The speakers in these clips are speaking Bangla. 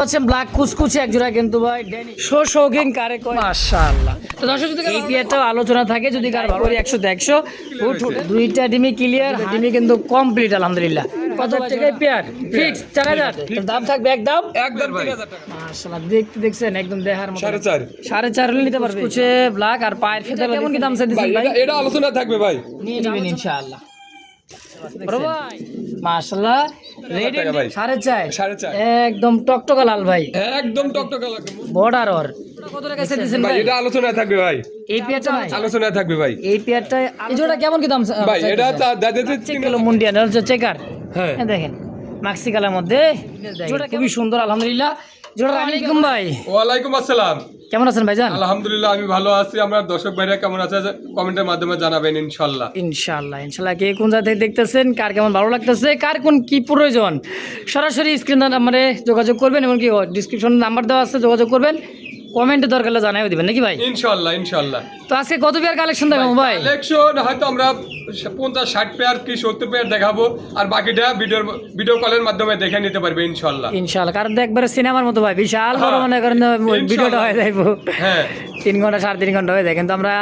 হচ্ছে ব্ল্যাক কুচকুচে এক জোড়া কিন্তু ভাই শো শৌখিন কারে কয় মাশাআল্লাহ। তো দর্শক যদি এই পেয়ারটাও আলোচনা থাকে যদি কার ভালো 100 দুইটা ডিমি ক্লিয়ার ডিমি কিন্তু কমপ্লিট আলহামদুলিল্লাহ। কত টাকায় পেয়ার ফিক্স 4000 তো দাম থাকবে একদম 3000 টাকা মাশাআল্লাহ। দেখতে দেখছেন একদম দেখার মতো 4.5 4.5 হলে নিতে পারবে কুচে ব্ল্যাক আর পায়ের ফেদা কেমন কি দাম চাইছেন ভাই? এটা আলোচনা থাকবে ভাই, নিয়ে নেবেন ইনশাআল্লাহ। ভাই মাশাআল্লাহ রেডি 4.5 একদম টকটকা লাল ভাই, একদম টকটকা লাগবে বর্ডার ওর কত টাকা চাইছেন ভাই? এটা আলোচনা থাকবে ভাই, এই পেয়ারটা নাই আলোচনা থাকবে ভাই। এই পেয়ারটা এই জোড়া কেমন কি দাম ভাই এটা দাদা কিলো মুন্ডিয়ান হচ্ছে চেকার। হ্যাঁ দেখেন মাক্সি কালার মধ্যে জোড়া খুবই সুন্দর আলহামদুলিল্লাহ। জোড়া আলাইকুম ভাই। ওয়ালাইকুম আসসালাম, কেমন আছেন ভাইজান? আলহামদুলিল্লাহ আমি ভালো আছি। আমার দর্শক ভাইরা কেমন আছে কমেন্টের মাধ্যমে জানাবেন ইনশাআল্লাহ। ইনশাআল্লাহ কে কোন জায়গা থেকে দেখতেছেন, কার কেমন ভালো লাগতেছে, কার কোন কি প্রয়োজন সরাসরি স্ক্রিন নাম্বারে যোগাযোগ করবেন, এমনকি ডিসক্রিপশনে নাম্বার দেওয়া আছে, যোগাযোগ করবেন। কমেন্টে দরকার হলে জানাই দিবেন নাকি ভাই? ইনশাআল্লাহ। তো আজকে কত পেয়ার কালেকশন দেখাবো ভাই? কালেকশন হয়তো আমরা 50-60 পেয়ার কি 70 পেয়ার দেখাবো, আর বাকিটা ভিডিও কলের মাধ্যমে দেখে নিতে পারবে ইনশাআল্লাহ। কারণ একবারে সিনেমার মতো ভাই, বিশাল বড় মনে করেন ভিডিওটা হয়ে যাইবো। হ্যাঁ 3 ঘন্টা 3.5 ঘন্টা হয়ে যায়, কিন্তু আমরা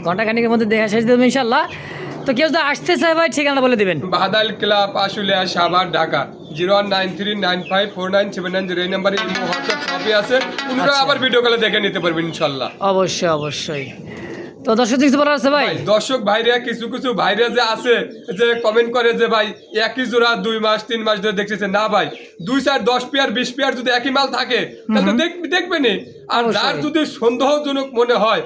ঘন্টা খানিকের মধ্যে দেখা শেষ দেবো ইনশাআল্লাহ। তো কেউ যদি আসতে চায় ভাই ঠিকানা বলে দিবেন। বাহাদাল ক্লাব আশুলিয়া সাভার ঢাকা 0193954979 এই নম্বরে হোয়াটসঅ্যাপ সবই আছে। পুরো আবার ভিডিও কলে দেখে নিতে পারবেন ইনশাআল্লাহ। অবশ্যই। তো দর্শক কিছু বলার আছে ভাই? দর্শক ভাইরা কিছু ভাইরা যে আছে যে কমেন্ট করে যে ভাই একই জোড়া 2 মাস 3 মাস ধরে দেখতেছে না ভাই, 2 4 10 পেয়ার 20 পেয়ার যদি একই মাল থাকে তাহলে তো দেখবেনই। আর যার যদি সন্দেহজনক মনে হয়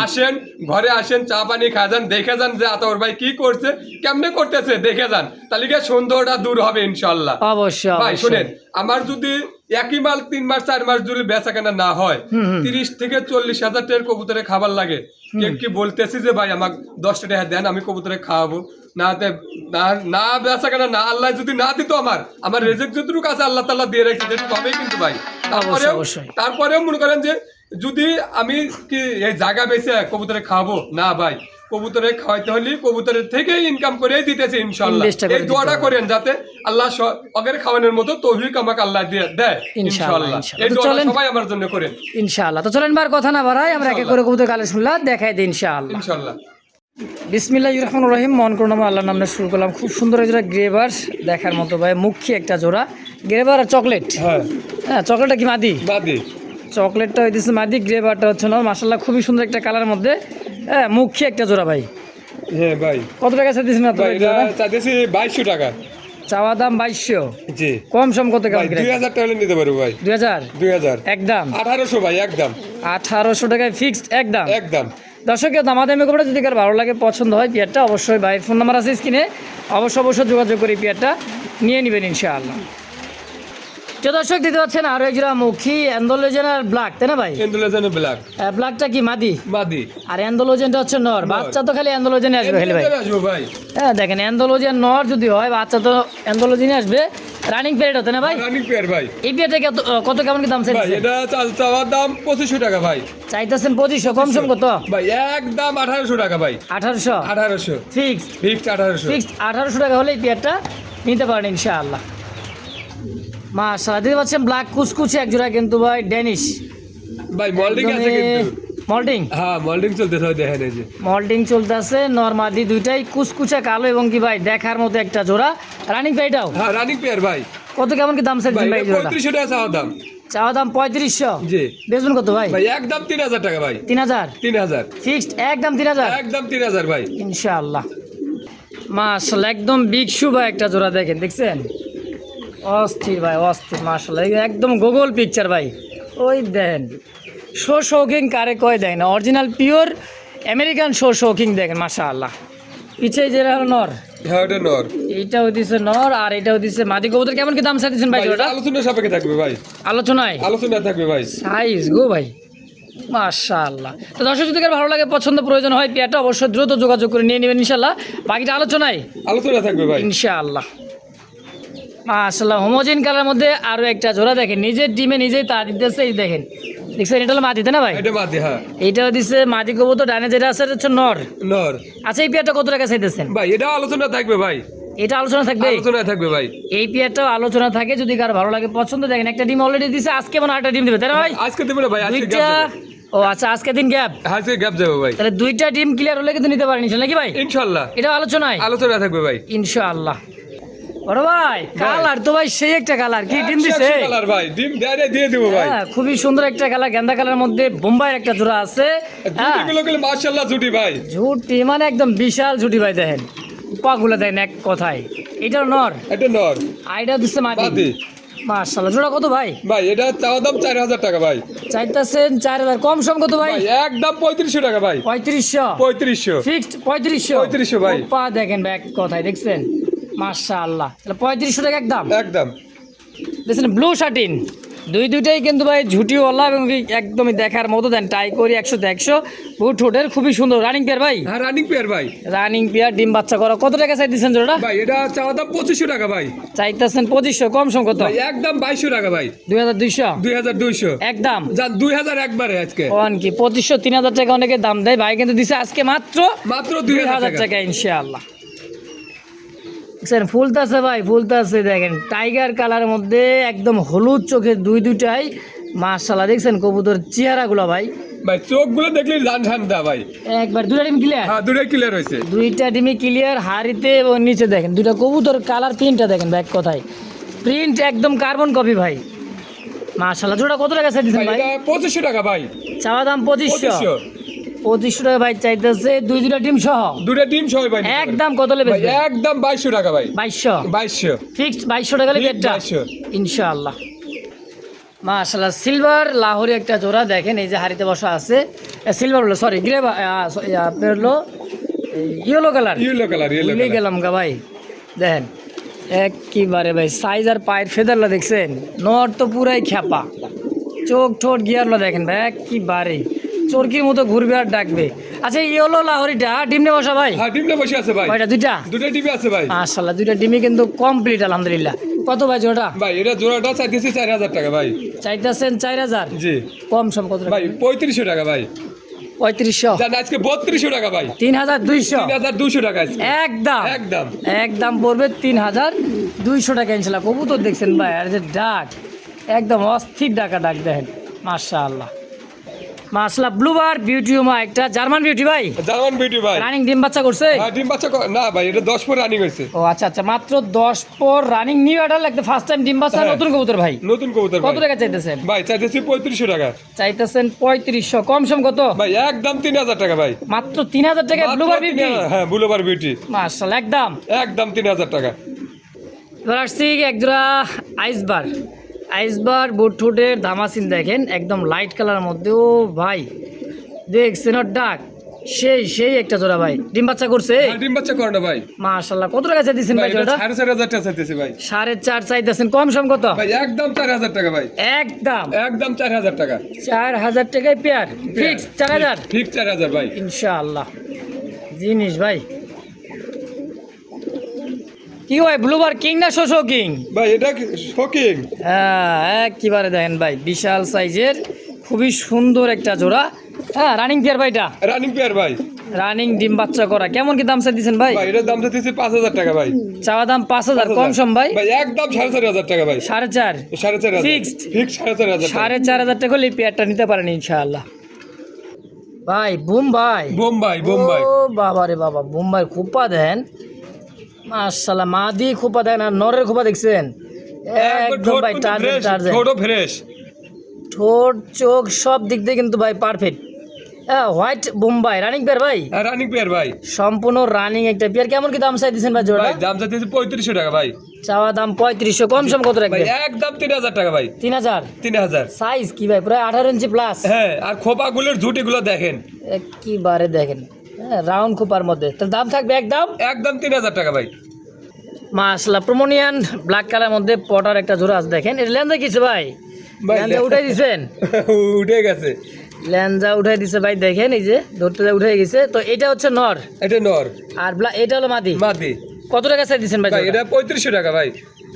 আসেন ঘরে আসেন, চা পানি খাওয়া যান, দেখে যান যে আতাউর ভাই কি করছে, কেমনে করতেছে দেখে যান, তাহলে কি সন্দেহটা দূর হবে ইনশাআল্লাহ। অবশ্যই ভাই শুনেন, আমার যদি একই মাল 3 মাস 4 মাস যদি বেচা কেনা না হয় 30 থেকে 40 হাজার টাকার কবুতরে খাবার লাগে, কি বলতেছি যে ভাই আমাকে 10 টাকা দেন আমি কবুতরে খাওয়াবো না বেচা কেনা না, আল্লাহ যদি না দিত আমার রেজেক যতটুকু আছে আল্লাহ তাআলা দিয়ে রাখছে যেটুকু হবেই কিন্তু ভাই। তারপরেও মনে করেন যে যদি আমি কি এই জায়গা বেচে কবুতরে খাওয়াবো না ভাই, কবুতরে খাওয়াইতে হলে কবুতরের থেকে ইনকাম করেই দিতেছে ইনশাআল্লাহ। এই দোয়াটা করেন যাতে আল্লাহ অগের খাওয়ানোর মতো তৌফিক আমাকে আল্লাহ দেয় ইনশাআল্লাহ। এই দোয়াটা সবাই আমার জন্য করেন ইনশাআল্লাহ। তো চলেন বার কথা না বাড়াই, আমরা একে করে কবুতর কালেকশনলা দেখাই দিই ইনশাআল্লাহ। বিসমিল্লাহির রহমানির রহিম। মন করুন আল্লাহর নামে শুরু করলাম। খুব সুন্দর জোড়া গ্রেবার দেখার মতো ভাই, মুখী একটা জোড়া গ্রেবার আর চকলেট। হ্যাঁ চকলেটটা কি মাদি? চকলেটটা হইতেছে মাদি, গ্রেবারটা হচ্ছে না। মাশাআল্লাহ খুবই সুন্দর একটা কালার মধ্যে, হ্যাঁ মুখী একটা জোড়া ভাই। হ্যাঁ ভাই কত টাকা চাইতেছেন আপনারা? এটা চাইতেছি 2200 টাকা। চাওয়া দাম 2200? জি। কম সম কত টাকা? 2000 টাকা নিতে পারবো ভাই। 2000 একদম? 1800 ভাই একদম। 1800 টাকায় ফিক্সড একদম। দর্শকের দামাদামি করে যদি কার ভালো লাগে পছন্দ হয় পেয়ারটা, অবশ্যই ভাই ফোন নাম্বার আছে স্ক্রিনে, অবশ্যই যোগাযোগ করে পেয়ারটা নিয়ে নেবেন ইনশাআল্লাহ। তো দর্শক দিতে পারছেন আরো এক জোড়া মুখী অ্যান্ডোলোজেন আর ব্ল্যাক, তাই না ভাই? অ্যান্ডোলোজেন ব্ল্যাক। ব্ল্যাকটা কি মাদি? আর অ্যান্ডোলোজেনটা হচ্ছে নর। বাচ্চা তো খালি অ্যান্ডোলোজেনে আসবে ভাই। হ্যাঁ দেখেন অ্যান্ডোলোজেন নর যদি হয়, বাচ্চা তো অ্যান্ডোলোজেনে আসবে। রানিং পেয়ার হতো না ভাই? রানিং পেয়ার ভাই। এই পেয়ারটা কত কেমন কি দাম চাইছেন ভাই? এটা চাওয়ার দাম 2500 টাকা ভাই। চাইতেছেন 2500, কম সম কত ভাই? একদম 1800 টাকা ভাই। 1800 ফিক্সড 1800 টাকা হলে এই পেয়ারটা নিতে পারেন ইনশাআল্লাহ। মাশাআল্লাহ দিতে পাচ্ছেন ব্ল্যাক কুচকুচে এক জোড়া কিন্তু ভাই ড্যানিশ ভাই। মল্ডিং আছে কিন্তু মল্টিং? হ্যাঁ মল্ডিং চলতেছে, দেখেন এই যে মল্ডিং চলতেছে। নরমাদি দুইটাই কুচকুচে কালো এবং কি ভাই দেখার মতো একটা জোড়া। রানিং পেয়ারটাও? হ্যাঁ রানিং পেয়ার ভাই। কত কেমন কি দাম চাইছেন ভাই? 3500 টাকা চাওয়া দাম 3500? জি। বেচবেন কত ভাই? ভাই একদম 3000 টাকা ভাই। 3000 ফিক্সড একদম 3000 ভাই ইনশাআল্লাহ। মাশাআল্লাহ একদম বিগ শু ভাই একটা জোড়া দেখেন, দেখছেন অস্থির ভাই অস্থির। মাশাআল্লাহ একদম গুগল পিকচার ভাই। ওই দেন শো শৌখিন কারে কয় দেয় না, অরিজিনাল পিওর আমেরিকান শো শৌখিন দেখেন মাশাআল্লাহ। পিছিয়ে যে নর, হ্যাঁ ওটা নর, এইটা হইছে নর আর এটা হইছে মাদি কবুতর। কেমন কি দাম চাইতেছেন ভাই? ওটা আলোচনা সাপেক্ষে থাকবে ভাই। আলোচনা থাকবে ভাই। সাইজ গো ভাই মাশাআল্লাহ। তো দর্শক যদি ভালো লাগে পছন্দ প্রয়োজন হয় পেয়ারটা অবশ্যই দ্রুত যোগাযোগ করে নিয়ে নেবেন ইনশাআল্লাহ। বাকিটা আলোচনা থাকবে ভাই ইনশাআল্লাহ। মাশাআল্লাহ হোমোজেন কালার মধ্যে আরো একটা জোড়া দেখেন, নিজের ডিমে নিজেই তা দিতেছে। এই দেখেন, দেখছেন এটা হলো মাদি, তাই না ভাই? এটা মাদি। হ্যাঁ এইটাও দিছে মাদি কবুতর। ডানে যেটা আছে হচ্ছে নর। নর। আচ্ছা এই পেয়ারটা কত টাকা চাইতেছেন ভাই? এটা আলোচনা থাকবে ভাই। এটা আলোচনা থাকবে, আলোচনায় থাকবে ভাই। এই পেয়ারটাও আলোচনা থাকে, যদি কার ভালো লাগে পছন্দ। দেখেন একটা ডিম অলরেডি দিছে, আজকে মানে আরেকটা ডিম দিবে তাই না ভাই? আজকে দেবে না ভাই, আজকে দুইটা, গ্যাপ দেবে। ও আচ্ছা আজকে দিন গ্যাপ, আজকে গ্যাপ যাবে ভাই তাহলে দুইটা ডিম ক্লিয়ার হলে কিন্তু নিতে পারেন ইনশাআল্লাহ নাকি ভাই? ইনশাআল্লাহ এটা আলোচনায় আলোচনায় থাকবে ভাই ইনশাআল্লাহ। বড় ভাই কালার তো ভাই সেই একটা কালার, কি ডিম দিছে? কালার ভাই, ডিম ডাইরেক্ট দিয়ে দেবো ভাই। হ্যাঁ খুবই সুন্দর একটা কালার, গেন্দা কালারের মধ্যে বোম্বাইয়ের একটা জোড়া আছে। হ্যাঁ জুটিগুলো গুলো মাশাআল্লাহ জুটি ভাই, ঝুটি মানে একদম বিশাল ঝুটি ভাই, দেখেন পাগুলো দেখেন এক কথায়। এটাও নর, এটা নর, আইডা দিচ্ছে মাদি। মাদি। মাশাআল্লাহ জোড়া কত ভাই? ভাই এটা চাওয়া দাম 4000 টাকা ভাই। চাইতেছেন 4000, কম সম কত ভাই? ভাই একদম 3500 টাকা ভাই। 3500 3500 ফিক্সড 3500। 3500 ভাই। পা দেখেন ভাই এক কথায়, দেখছেন মাশাআল্লাহ। তাহলে 3500 টাকা একদম একদম। দেখছেন ব্লু শার্টিন, দুইটাই কিন্তু ভাই ঝুটিওয়ালা এবং একদমই দেখার মতো। দেন টাই করি 100-100 বুট ঠোঁটের, খুবই সুন্দর রানিং পেয়ার ভাই। হ্যাঁ রানিং পেয়ার ভাই। রানিং পেয়ার ডিম বাচ্চা করা। কত টাকা চাইতেছেন জোড়াটা? ভাই এটা চাওয়া দাম 2500 টাকা ভাই। চাইতেছেন 2500, কম সম কত? ভাই একদম 2200 টাকা ভাই। 2200 2200 একদম। জান 2000 একবারে আজকে। কোন কি 2500-3000 টাকা অনেকে দাম দেয়, ভাই কিন্তু দিছে আজকে মাত্র 2000 টাকা ইনশাআল্লাহ। দেখছেন ফুলতাছে ভাই, ফুলতাছে দেখেন টাইগার কালারের মধ্যে একদম হলুদ চোখের দুইটাই মাশাআল্লাহ। দেখছেন কবুতর চেহারাগুলো ভাই, ভাই চোখগুলো দেখলে জান ঠান্ডা ভাই। একবার দুইটা ডিম ক্লিয়ার, হ্যাঁ দুটোই ক্লিয়ার হয়েছে। দুইটা ডিমই ক্লিয়ার, হাড়িতে এবং নিচে দেখেন দুইটা কবুতর কালার প্রিন্টটা দেখেন ব্যাক কথায়, প্রিন্ট একদম কার্বন কপি ভাই মাশাআল্লাহ। জোড়া কত টাকা চাইতেছেন ভাই ভাই? এটা 2500 টাকা ভাই। চাওয়া দাম 2500 2500 টাকা ভাই চাইতেছে, দুইটা ডিম সহ দুটো ডিম সহ ভাই। একদম কত লেবে? ভাই একদম 2200 টাকা ভাই। 2200 ফিক্সড 2200 টাকা লেবে এটা 2200 ইনশাআল্লাহ। মাশাআল্লাহ সিলভার লাহোরি একটা জোড়া দেখেন, এই যে হাড়িতে বসা আছে, সিলভার হলো সরি গ্রে, আপনার হলো yellow colour. Yellow colour, yellow ভুলে কালার। গেলাম গা ভাই, দেখেন একবারে ভাই সাইজ আর পায়ের ফেদারলা দেখছেন, নর তো পুরাই খ্যাপা, চোখ ঠোঁট গিয়ারলা দেখেন ভাই একবারে চরকির মতো ঘুরবে আর ডাকবে। আচ্ছা ইয়েলো লাহোরিটা ডিমনে বসা ভাই? হ্যাঁ ডিমটা বসে আছে ভাই। কয়টা? দুইটা ডিমে আছে ভাই। মাশাআল্লাহ দুইটা ডিমই কিন্তু কমপ্লিট আলহামদুলিল্লাহ। কত ভাই জোড়াটা? ভাই এটা জোড়াটা চাইতেছি 4000 টাকা ভাই। চাইতেছেন 4000? জি কম সম কত ভাই 3500 টাকা ভাই। 3500 জান আজকে 3200 টাকা ভাই। 3200 3200 টাকা আজকে একদম একদম। একদম পড়বে 3200 টাকা ইনশাআল্লাহ। কবুতর দেখছেন ভাই, আর যে ডাক একদম অস্থির ডাকা ডাক দেখেন মাশাআল্লাহ মাশাআল্লাহ। ব্লুবার বিউটিউমা একটা জার্মান বিউটি ভাই, জার্মান বিউটি ভাই। রানিং ডিম বাচ্চা করছে? হ্যাঁ ডিম বাচ্চা না ভাই, এটা 10 পর রানিং হয়েছে। ও আচ্ছা আচ্ছা, মাত্র 10 পর রানিং নিউ অ্যাডাল লাগতে ফার্স্ট টাইম ডিম বাচ্চা, হ্যাঁ। নতুন কবুতর ভাই। নতুন কবুতর কত ভাই। টাকা চাইতেছেন? ভাই চাইতেছি 3500 টাকা। চাইতেছেন 3500, কম সম কত? ভাই একদম 3000 টাকা ভাই। মাত্র 3000 টাকা ব্লুবার বিউটি? হ্যাঁ ব্লুবার বিউটি মাশাআল্লাহ একদম একদম 3000 টাকা। এবার আসছি একজোড়া আইসবার বুট ঠোঁটের ধামাসিন দেখেন একদম লাইট কালারের মধ্যে। ও ভাই দেখছেন ওর ডাক, সেই একটা জোড়া ভাই। ডিম বাচ্চা করছে? হ্যাঁ, ডিম বাচ্চা করে না ভাই। মাশাআল্লাহ কত টাকা চাইতেছেন ভাই ভাই এটা জোড়াটা? 4500 টাকা চাইতেছি ভাই। 4.5 চাইতেছেন, কম সম কত? ভাই একদম 4000 টাকা ভাই। একদম একদম 4000 টাকা। 4000 টাকায় পেয়ার ফিক্স 4000 ঠিক 4000 ভাই ইনশাআল্লাহ। জিনিস ভাই কি হয়, ব্লুবার কিং না শোষো কিং? ভাই এটা শোকিং। হ্যাঁ একেবারে দেখেন ভাই বিশাল সাইজের, খুবই সুন্দর একটা জোড়া। হ্যাঁ রানিং পেয়ার ভাইটা? রানিং পেয়ার ভাই। রানিং ডিম বাচ্চা করা। কেমন কি দাম চাইতেছেন ভাই? ভাই এটার দাম চাইতেছি 5000 টাকা ভাই। চাওয়া দাম 5000, কম সম ভাই? ভাই একদম 4500 টাকা ভাই। 4.5 4500 Fixed? ফিক্স 4500 টাকা। 4500 টাকা হলে পেয়ারটা নিতে পারেন ইনশাআল্লাহ। ভাই বোম্বাই, বোম্বাই ও বাবা রে বাবা, বোম্বাই খোপা দেন মাশাআল্লাহ, মাদি খোপা দেন আর নরের খোপা দেখছেন একদম ভাই টার্জেন। ছোট ফ্রেশ ঠোঁট চোখ সব দিক দিয়ে কিন্তু ভাই পারফেক্ট। হ্যাঁ হোয়াইট বোম্বাই রানিং পেয়ার ভাই? রানিং পেয়ার ভাই। সম্পূর্ণ রানিং একটা পেয়ার। কেমন কি দাম চাইতেছেন ভাই জোড়া? ভাই দাম চাইতেছি 3500 টাকা ভাই। চাওয়া দাম 3500, কম সম কত ভাই রাখবেন? একদম 3000 টাকা ভাই। 3000 সাইজ কি ভাই প্রায় 18 ইঞ্চি প্লাস? হ্যাঁ আর খোপাগুলোর ঝুটিগুলো দেখেন একেবারে দেখেন, হ্যাঁ রাউন্ড খোপার মধ্যে। তার দাম থাকবে একদম 3000 টাকা ভাই। মাশাআল্লাহ প্রমোনিয়ান ব্ল্যাক কালার মধ্যে পটার একটা জোড়া আছে দেখেন। এটা লেন্সা কিছু ভাই? ভাই, লেন্সা উঠাই দিছেন? উঠে গেছে লেন্সা উঠাই দিছে ভাই, দেখেন এই যে ধরতে উঠে গেছে। তো এটা হচ্ছে নর, এটা নর, আর এটা হলো মাদি। মাদি। কত টাকা চাই দিচ্ছেন ভাই? ভাই এটা 3500 টাকা ভাই।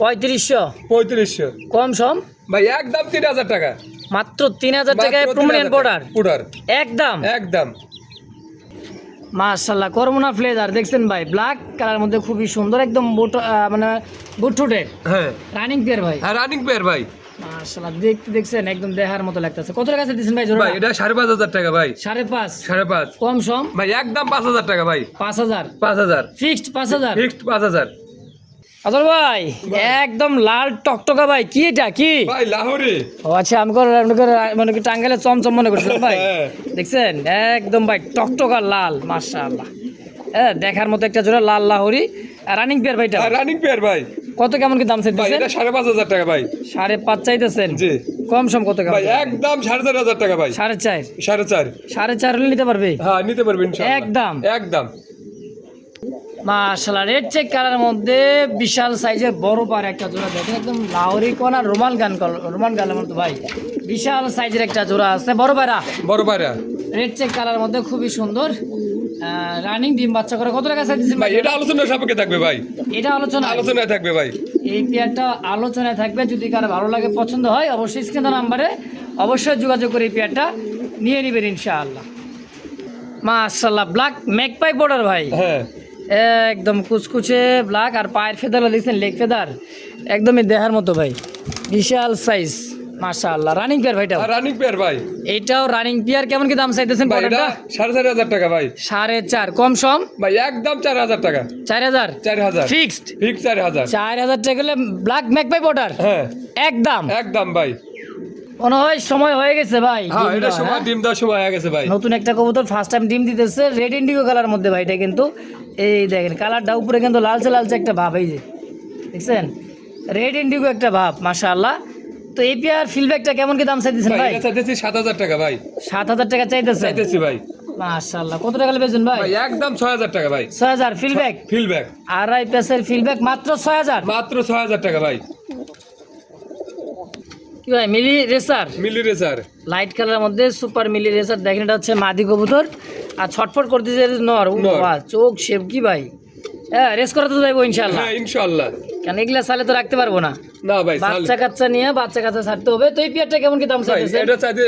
3500 কম সম? ভাই একদম 3000 টাকা। মাত্র 3000 টাকায় প্রমোনিয়ান পটার পুডার একদম। একদম। মাশাআল্লাহ করমোনা ফ্লেজার দেখছেন ভাই, ব্ল্যাক কালার মধ্যে খুবই সুন্দর, একদম মানে বুটুটের হ্যাঁ রানিং পেয়ার ভাই। হ্যাঁ রানিং পেয়ার ভাই। মাশাআল্লাহ দেখতে দেখছেন একদম দেখার মতো লাগতেছে। কত টাকা দিচ্ছেন ভাই জোড়া? ভাই এটা 5,500 টাকা ভাই। 5.5 5.5 কম সম ভাই, একদম 5,000 টাকা ভাই। 5,000 5,000 ফিক্সড 5,000। ফিক্সড 5,000 আদর ভাই একদম লাল টকটকা ভাই, কি এটা কি? ভাই লাহোরি। ও আচ্ছা, আমি মনে করি টাঙ্গাইলে চমচম মনে করছিলাম ভাই। হ্যাঁ। দেখছেন একদম ভাই টকটকা লাল, মাশাআল্লাহ। হ্যাঁ দেখার মতো একটা জোড়া লাল লাহোরি রানিং পেয়ার ভাইটা। রানিং পেয়ার ভাই। কত কেমন কি দাম ভাই চাইতেছেন? এটা 5,500 টাকা ভাই। 5.5 চাইতেছেন? জি। কম সম কত কেমন? ভাই একদম 4,500 টাকা ভাই। 4.5 4.5 4.5 হলে নিতে পারবে? হ্যাঁ নিতে পারবেন ইনশাআল্লাহ। একদম একদম মাশাআল্লাহ রেড চেক কালার মধ্যে বিশাল সাইজের বড় পার একটা জোড়া দেখেন, একদম লাহোরি কোনা রোমান গানের মতো ভাই, বিশাল সাইজের একটা জোড়া আছে বড় পায়রা। বড় পায়রা রেড চেক কালার মধ্যে খুবই সুন্দর রানিং ডিম বাচ্চা করে। কত টাকা চাইছেন ভাই? এটা আলোচনা সাপেক্ষে থাকবে ভাই। এটা আলোচনায় থাকবে ভাই। এই পেয়ারটা আলোচনায় থাকবে, যদি কারো ভালো লাগে পছন্দ হয় অবশ্যই স্ক্রিনে নাম্বারে অবশ্যই যোগাযোগ করে এই পেয়ারটা নিয়ে নেবেন ইনশাআল্লাহ। মাশাআল্লাহ ব্ল্যাক ম্যাকপাই বর্ডার ভাই, হ্যাঁ একদম কুচকুচে ব্ল্যাক, আর পায়ের ফেদার দিচ্ছেন লেগ ফেদার একদমই দেখার মতো ভাই, বিশাল সাইজ মাশাআল্লাহ। রানিং পেয়ার ভাইটা? রানিং পেয়ার ভাই। এটাও রানিং পেয়ার। কেমন কি দাম চাইতেছেন? ভাই এটা 4,500 টাকা ভাই। 4.5 কম সম ভাই একদম 4,000 টাকা। 4,000 4,000 ফিক্সড। ফিক্স 4,000। 4,000 টাকা হলে ব্ল্যাক ম্যাকপাই বর্ডার হ্যাঁ একদম। একদম ভাই। মনে হয় সময় হয়ে গেছে ভাই। হ্যাঁ ডিম এটা দেওয়া, সময় হ্যাঁ? ডিম দেওয়ার সময় হয়ে গেছে ভাই। নতুন একটা কবুতর ফার্স্ট টাইম ডিম দিতেছে, রেড ইন্ডিগো কালার মধ্যে ভাই। এটা কিন্তু এই দেখেন কালারটা উপরে কিন্তু লালচে লালচে একটা ভাব, এই যে দেখছেন রেড ইন্ডিগো একটা ভাব মাশাআল্লাহ। তো এই পেয়ার ফিডব্যাকটা কেমন কি দাম চাইতেছেন ভাই ভাই? এটা চাইতেছি 7,000 টাকা ভাই। 7,000 টাকা চাইতেছেন? ভাই মাশাআল্লাহ। কত টাকা বেচবেন ভাই? ভাই একদম 6,000 টাকা ভাই। 6,000 ফিডব্যাক? ফিডব্যাক আড়াই পেসের ফিডব্যাক মাত্র 6,000? মাত্র 6,000 টাকা ভাই। কি ভাই মিলি রেসার? মিলি রেসার লাইট কালারের মধ্যে সুপার মিলি রেসার দেখেন, এটা হচ্ছে মাদি কবুতর আর ছটফট করতেছে নর। বাহ চোখ শেপ কি ভাই, হ্যাঁ রেস করাতে তো যাইবো ইনশাআল্লাহ। হ্যাঁ ইনশাআল্লাহ। কেন এগুলা সালে তো রাখতে পারবো না, না ভাই বাচ্চা কাচ্চা নিয়ে বাচ্চা কাচ্চা ছাড়তে হবে। তো এই পেয়ারটা কেমন কি দাম ভাই চাইতেছে? এটা চাইতে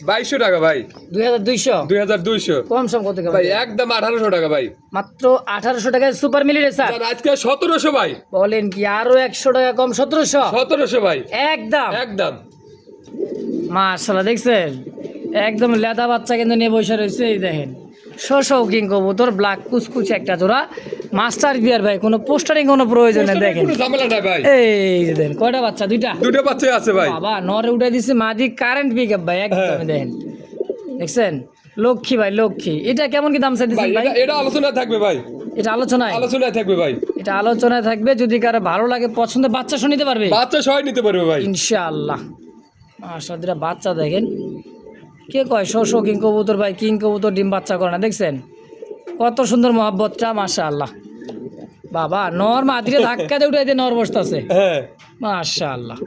2,200 টাকা ভাই। 2,200 2,200 কম সম কত কেমন? ভাই একদম 1,800 টাকা ভাই। মাত্র 1,800 টাকায় সুপার মিলি রেসার। আর আজকে 1,700 ভাই। বলেন কি আরো 100 টাকা কম? 1,700 1,700 ভাই একদম। একদম। মাশাআল্লাহ দেখছেন একদম লেদা বাচ্চা কিন্তু নিয়ে বসে রয়েছে, এই দেখেন শৌকিং কবুতর ব্ল্যাক কুচকুচে একটা জোড়া মাস্টার বিয়ার ভাই, কোনো পোস্টারিং কোনো প্রয়োজন নেই। দেখেন কোনো ঝামেলা নাই ভাই। এই যে দেখেন কয়টা বাচ্চা? দুইটা বাচ্চা আছে ভাই। বাবা নরে উঠে দিছে মাদি কারেন্ট পিকআপ ভাই একদম। দেখেন দেখছেন লক্ষ্মী ভাই লক্ষ্মী। এটা কেমন কি দাম চাইতেছেন ভাই? এটা আলোচনায় থাকবে ভাই। এটা আলোচনায় থাকবে ভাই। এটা আলোচনায় থাকবে, যদি কারো ভালো লাগে পছন্দ বাচ্চা সহ নিতে পারবে বাচ্চা সবাই নিতে পারবে ভাই ইনশাআল্লাহ। মাশাআল্লাহ বাচ্চা দেখেন, কে কয় শো কিং কবুতর ভাই, কিং কবুতর ডিম বাচ্চা করে না, দেখছেন কত সুন্দর মহব্বতটা মাশাআল্লাহ। বাবা নর মাদিরে ধাক্কা দিয়ে উঠাইতে নর বসতেছে, হ্যাঁ মাশাআল্লাহ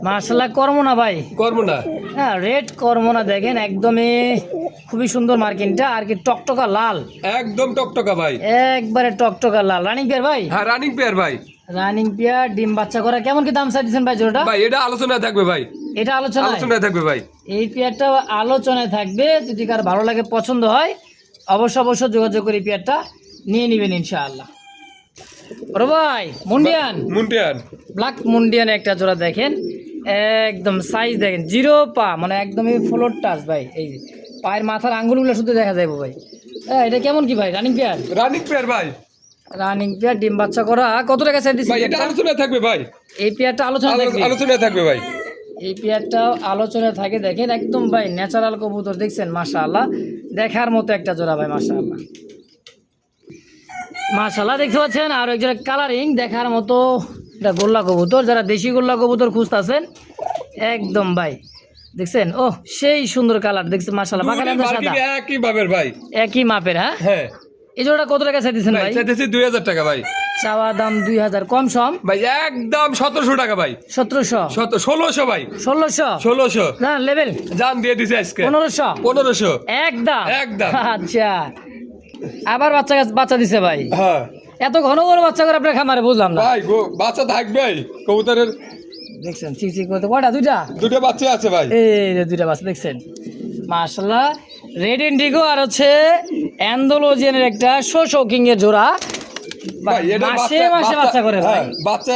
মাশাআল্লাহ। করমোনা ভাই? করমোনা হ্যাঁ রেড করমোনা দেখেন একদমই খুবই সুন্দর মার্কিনটা, আর কি টকটকা লাল, একদম টকটকা ভাই, একবারে টকটকা লাল। রানিং পেয়ার ভাই? হ্যাঁ রানিং পেয়ার ভাই। রানিং পেয়ার ডিম বাচ্চা করা। কেমন কি দাম চাইছেন ভাই জোড়াটা? ভাই এটা আলোচনায় থাকবে ভাই। এটা আলোচনায় থাকবে ভাই। এই পেয়ারটা আলোচনায় থাকবে, যদি কার ভালো লাগে পছন্দ হয় অবশ্যই যোগাযোগ করে এই পেয়ারটা নিয়ে নেবেন ইনশাআল্লাহ। ওরে ভাই মুন্ডিয়ান ব্ল্যাক মুন্ডিয়ান একটা জোড়া দেখেন, একদম সাইজ দেখেন জিরো পা, মানে একদমই ফ্লোর টাচ ভাই। এই যে পায়ের মাথার আঙ্গুলগুলো শুধু দেখা যাবে ভাই। হ্যাঁ এটা কেমন কি ভাই? Running pair? ভাই। রানিং পেয়ার ডিম বাচ্চা করা। কত টাকা চাই দিচ্ছি? ভাই এটা আলোচনায় থাকবে ভাই। এই পেয়ারটা আলোচনায় থাকবে ভাই। এই পেয়ারটাও আলোচনায় থাকে। দেখেন একদম ভাই ন্যাচারাল কবুতর, দেখছেন মাশাআল্লাহ দেখার মতো একটা জোড়া ভাই মাশাআল্লাহ মাশাআল্লাহ। দেখতে পাচ্ছেন আর এক জোড়া কালারিং দেখার মতো এটা গোল্লা কবুতর, যারা দেশি গোল্লা কবুতর খুঁজতেছেন একদম ভাই দেখছেন, ও সেই সুন্দর কালার দেখছেন মাশাআল্লাহ। বাগানে সাদা একই ভাবের ভাই, একই মাপের। হ্যাঁ হ্যাঁ। এই জোড়াটা কত টাকা চাইতেছেন ভাই? চাইতেছি 2,000 টাকা ভাই। চাওয়া দাম 2,000 কম সম ভাই একদম 1,700 টাকা ভাই। 1,700 1,600 ভাই। 1,600 না লেভেল জান দিয়ে দিছে আজকে 1,500 একদম। আচ্ছা আবার বাচ্চা দিছে ভাই। হ্যাঁ এত ঘন ঘন বাচ্চা করে আপনার খামারে বুঝলাম না ভাই। বাচ্চা থাকবে কবুতরের, দেখছেন চিকচিক করতে। কয়টা? দুইটা বাচ্চা আছে ভাই। এই যে দুইটা বাচ্চা দেখছেন মাশাআল্লাহ। রেড ইন্ডিগো আর হচ্ছে অ্যান্ডালুজিয়ানের একটা শোকিং এর জোড়া ভাই এটা মাসে মাসে বাচ্চা করে ভাই। হ্যাঁ, বাচ্চা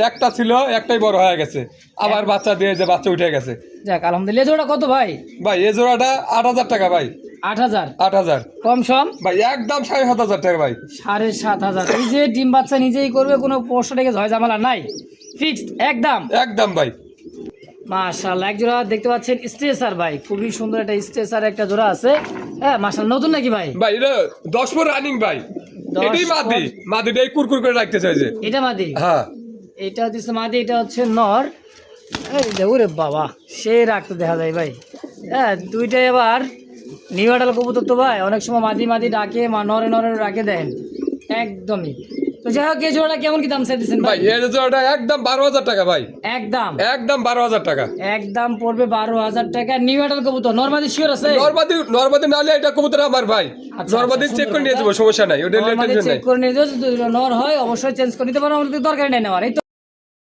একটা ছিল একটাই বড় হয়ে গেছে, আবার বাচ্চা দিয়ে যে বাচ্চা উঠে গেছে। যাক আলহামদুলিল্লাহ। জোড়া কত ভাই? ভাই এই জোড়াটা 8,000 টাকা ভাই। 8,000 8,000 কম সম ভাই, একদম 7,500 টাকা ভাই। 7,500। এই যে ডিম বাচ্চা নিজেই করবে, কোনো প্রশ্ন থেকে ঝয় ঝামেলা নাই, ফিক্সড একদম। একদম ভাই। মাশাআল্লাহ, এক জোড়া দেখতে পাচ্ছেন স্ট্রেসার ভাই, খুবই সুন্দর একটা স্ট্রেসার একটা জোড়া আছে। হ্যাঁ মাশাআল্লাহ, নতুন নাকি ভাই? ভাই এটা 10 পর রানিং ভাই। 10 এটাই মাদি, মাদিটাই কুরকুর করে রাখতে চাইছে। এটা মাদি? হ্যাঁ এটা হচ্ছে মাদি, এটা হচ্ছে নর। এই যে ওরে বাবা, সেই রাখতে দেখা যায় ভাই। হ্যাঁ দুইটাই আবার নিউ আডাল কবুতর তো ভাই, অনেক সময় মাদি মাদি ডাকে, নরে নরে রাখে দেন একদমই। তো যাই হোক, এই জোড়াটা কেমন কি দাম চাইতেছেন ভাই ভাই? এই জোড়াটা একদম 12,000 টাকা ভাই। একদম একদম 12,000 টাকা। একদম পড়বে 12,000 টাকা। নিউ আডাল কবুতর নরমাদি শিওর আছে? নরমাদি নালে এটা কবুতর আমার ভাই। আচ্ছা, নরমাদি আচ্ছা, চেক করে সুন্দর নিয়ে কথা। যাবো, সমস্যা নাই, ওটা নরমাদি টেনশন চেক নাই। করে নিয়ে যাও, যদি নর হয় অবশ্যই চেঞ্জ করে নিতে পারো, আমাদের দরকার নেই নেওয়ার। এই তো